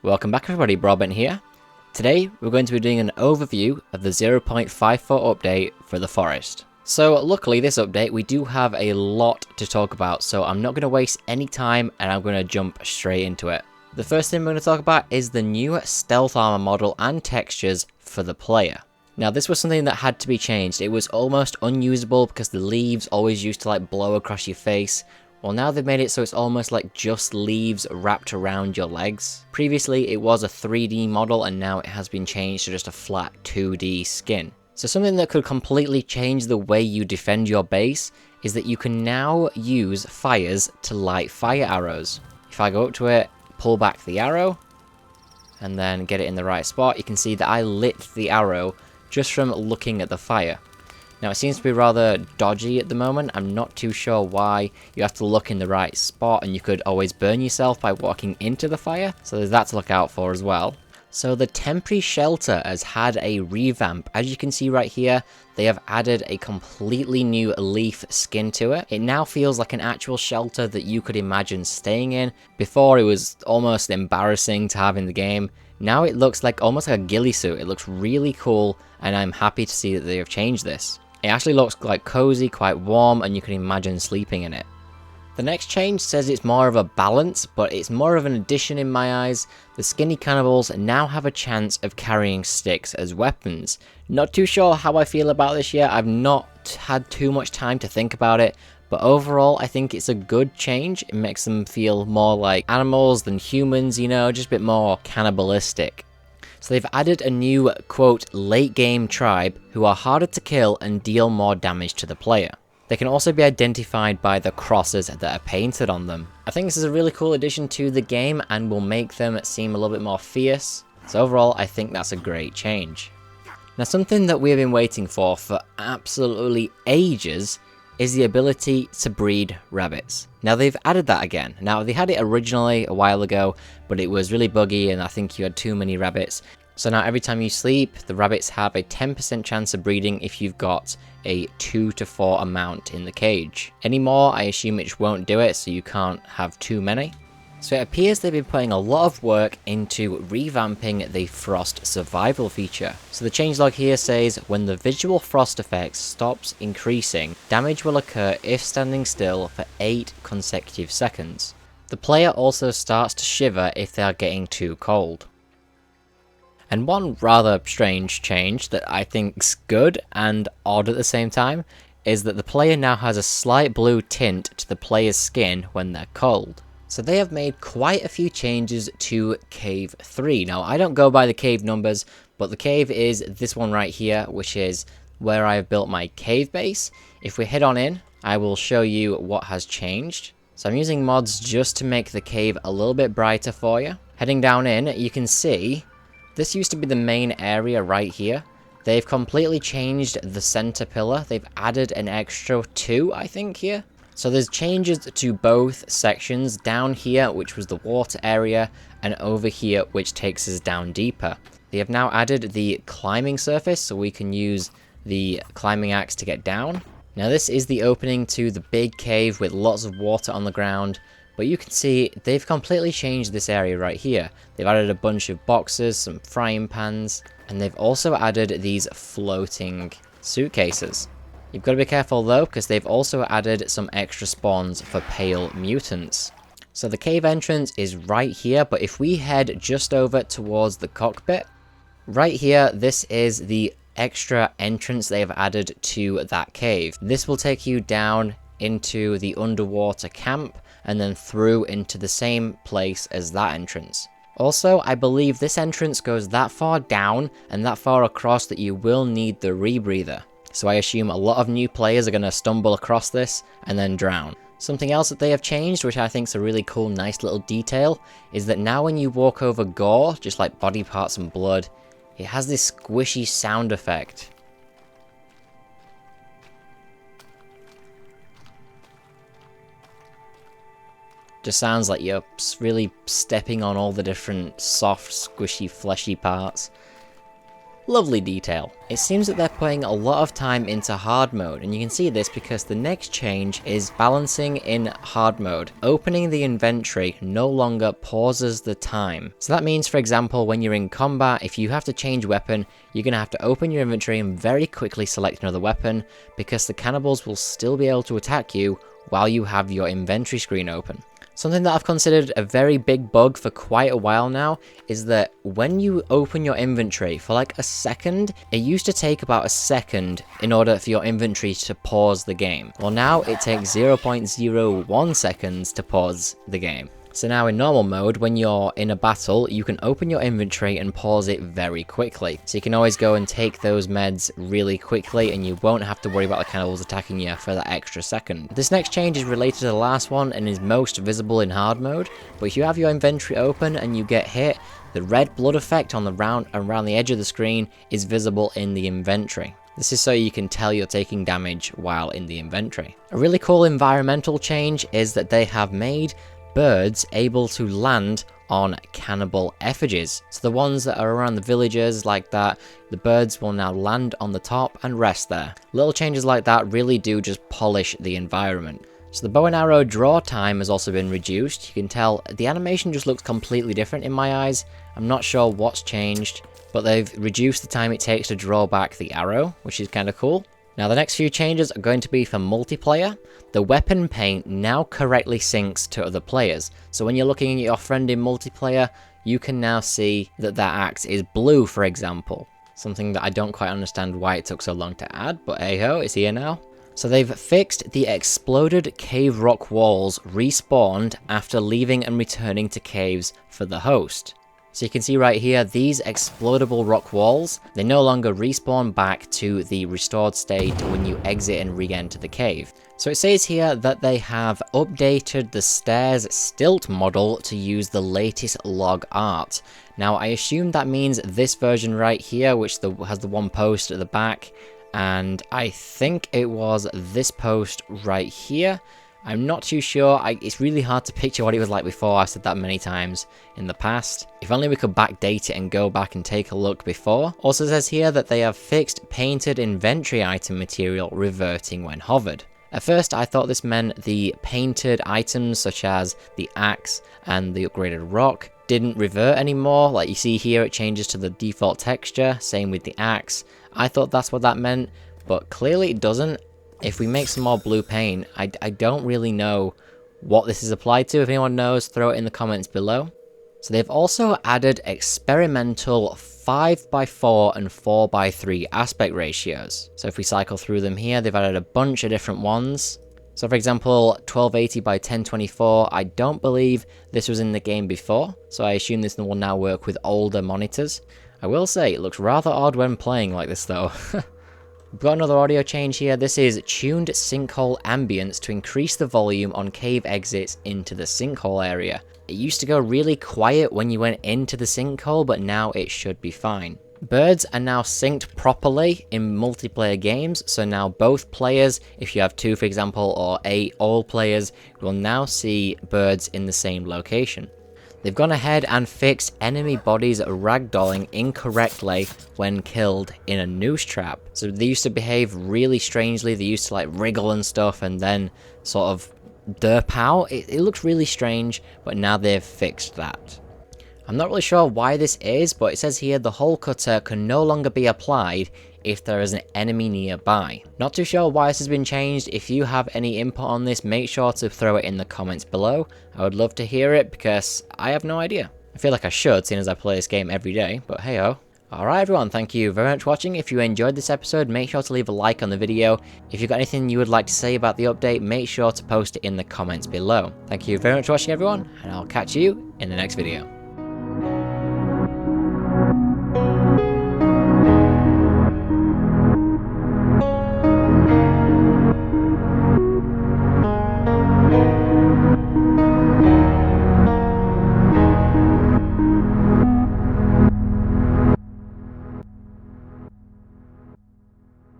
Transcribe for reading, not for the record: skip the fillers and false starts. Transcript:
Welcome back everybody, Broadbent here. Today we're going to be doing an overview of the 0.54 update for the forest. So luckily this update we do have a lot to talk about, so I'm not going to waste any time and I'm going to jump straight into it. The first thing we're going to talk about is the new stealth armor model and textures for the player. Now this was something that had to be changed. It was almost unusable because the leaves always used to like blow across your face. Well, now they've made it so it's almost like just leaves wrapped around your legs. Previously it was a 3D model and now it has been changed to just a flat 2D skin. So something that could completely change the way you defend your base is that you can now use fires to light fire arrows. If I go up to it, pull back the arrow, and then get it in the right spot, you can see that I lit the arrow just from looking at the fire. Now it seems to be rather dodgy at the moment. I'm not too sure why. You have to look in the right spot and you could always burn yourself by walking into the fire. So there's that to look out for as well. So the temporary shelter has had a revamp. As you can see right here, they have added a completely new leaf skin to it. It now feels like an actual shelter that you could imagine staying in. Before it was almost embarrassing to have in the game. Now it looks like almost like a ghillie suit. It looks really cool and I'm happy to see that they have changed this. It actually looks quite cozy, quite warm, and you can imagine sleeping in it. The next change says it's more of a balance, but it's more of an addition in my eyes. The skinny cannibals now have a chance of carrying sticks as weapons. Not too sure how I feel about this yet. I've not had too much time to think about it, but overall I think it's a good change. It makes them feel more like animals than humans, you know, just a bit more cannibalistic. So they've added a new, quote, late game tribe who are harder to kill and deal more damage to the player. They can also be identified by the crosses that are painted on them. I think this is a really cool addition to the game and will make them seem a little bit more fierce. So overall, I think that's a great change. Now something that we've been waiting for absolutely ages is the ability to breed rabbits. Now they've added that again. Now they had it originally a while ago, but it was really buggy and I think you had too many rabbits. So now every time you sleep, the rabbits have a 10% chance of breeding if you've got a 2 to 4 amount in the cage. Any more, I assume it won't do it, so you can't have too many. So it appears they've been putting a lot of work into revamping the frost survival feature. So the changelog here says, when the visual frost effect stops increasing, damage will occur if standing still for 8 consecutive seconds. The player also starts to shiver if they are getting too cold. And one rather strange change that I think's good and odd at the same time is that the player now has a slight blue tint to the player's skin when they're cold. So they have made quite a few changes to Cave 3. Now, I don't go by the cave numbers, but the cave is this one right here, which is where I've built my cave base. If we head on in, I will show you what has changed. So I'm using mods just to make the cave a little bit brighter for you. Heading down in, you can see this used to be the main area right here. They've completely changed the center pillar. They've added an extra 2, I think, here. So there's changes to both sections, down here, which was the water area, and over here, which takes us down deeper. They have now added the climbing surface, so we can use the climbing axe to get down. Now this is the opening to the big cave with lots of water on the ground, but you can see they've completely changed this area right here. They've added a bunch of boxes, some frying pans, and they've also added these floating suitcases. You've got to be careful though, because they've also added some extra spawns for pale mutants. So the cave entrance is right here, but if we head just over towards the cockpit, right here, this is the extra entrance they've added to that cave. This will take you down into the underwater camp and then through into the same place as that entrance. Also, I believe this entrance goes that far down and that far across that you will need the rebreather. So I assume a lot of new players are going to stumble across this and then drown. Something else that they have changed, which I think is a really cool, nice little detail, is that now when you walk over gore, just like body parts and blood, it has this squishy sound effect. Just sounds like you're really stepping on all the different soft, squishy, fleshy parts. Lovely detail. It seems that they're putting a lot of time into hard mode, and you can see this because the next change is balancing in hard mode. Opening the inventory no longer pauses the time. So that means, for example, when you're in combat, if you have to change weapon, you're going to have to open your inventory and very quickly select another weapon, because the cannibals will still be able to attack you while you have your inventory screen open. Something that I've considered a very big bug for quite a while now is that when you open your inventory for like a second, it used to take about a second in order for your inventory to pause the game. Well, now it takes 0.01 seconds to pause the game. So now in normal mode, when you're in a battle, you can open your inventory and pause it very quickly. So you can always go and take those meds really quickly and you won't have to worry about the cannibals attacking you for that extra second. This next change is related to the last one and is most visible in hard mode, but if you have your inventory open and you get hit, the red blood effect on the around the edge of the screen is visible in the inventory. This is so you can tell you're taking damage while in the inventory. A really cool environmental change is that they have made birds able to land on cannibal effigies. So the ones that are around the villages like that, the birds will now land on the top and rest there. Little changes like that really do just polish the environment. So the bow and arrow draw time has also been reduced. You can tell the animation just looks completely different in my eyes. I'm not sure what's changed, but they've reduced the time it takes to draw back the arrow, which is kind of cool. Now the next few changes are going to be for multiplayer. The weapon paint now correctly syncs to other players. So when you're looking at your friend in multiplayer, you can now see that that axe is blue, for example. Something that I don't quite understand why it took so long to add, but hey ho, it's here now. So they've fixed the exploded cave rock walls respawned after leaving and returning to caves for the host. So you can see right here, these explodable rock walls, they no longer respawn back to the restored state when you exit and re-enter the cave. So it says here that they have updated the stairs stilt model to use the latest log art. Now I assume that means this version right here, which has the one post at the back, and I think it was this post right here. I'm not too sure. It's really hard to picture what it was like before. I've said that many times in the past. If only we could backdate it and go back and take a look before. Also says here that they have fixed painted inventory item material reverting when hovered. At first I thought this meant the painted items such as the axe and the upgraded rock didn't revert anymore. Like you see here, it changes to the default texture. Same with the axe. I thought that's what that meant, but clearly it doesn't. If we make some more blue paint, I don't really know what this is applied to. If anyone knows, throw it in the comments below. So they've also added experimental 5x4 and 4x3 aspect ratios. So if we cycle through them here, they've added a bunch of different ones. So for example, 1280 by 1024, I don't believe this was in the game before, so I assume this will now work with older monitors. I will say, it looks rather odd when playing like this though. We've got another audio change here. This is tuned sinkhole ambience to increase the volume on cave exits into the sinkhole area. It used to go really quiet when you went into the sinkhole, but now it should be fine. Birds are now synced properly in multiplayer games, so now both players, if you have two for example, or all players, will now see birds in the same location. They've gone ahead and fixed enemy bodies ragdolling incorrectly when killed in a noose trap. So they used to behave really strangely. They used to like wriggle and stuff and then sort of derp out. It looks really strange, but now they've fixed that. I'm not really sure why this is, but it says here the hole cutter can no longer be applied if there is an enemy nearby. Not too sure why this has been changed. If you have any input on this, make sure to throw it in the comments below. I would love to hear it because I have no idea. I feel like I should, seeing as I play this game every day, but hey ho. Alright everyone, thank you very much for watching. If you enjoyed this episode, make sure to leave a like on the video. If you've got anything you would like to say about the update, make sure to post it in the comments below. Thank you very much for watching everyone, and I'll catch you in the next video.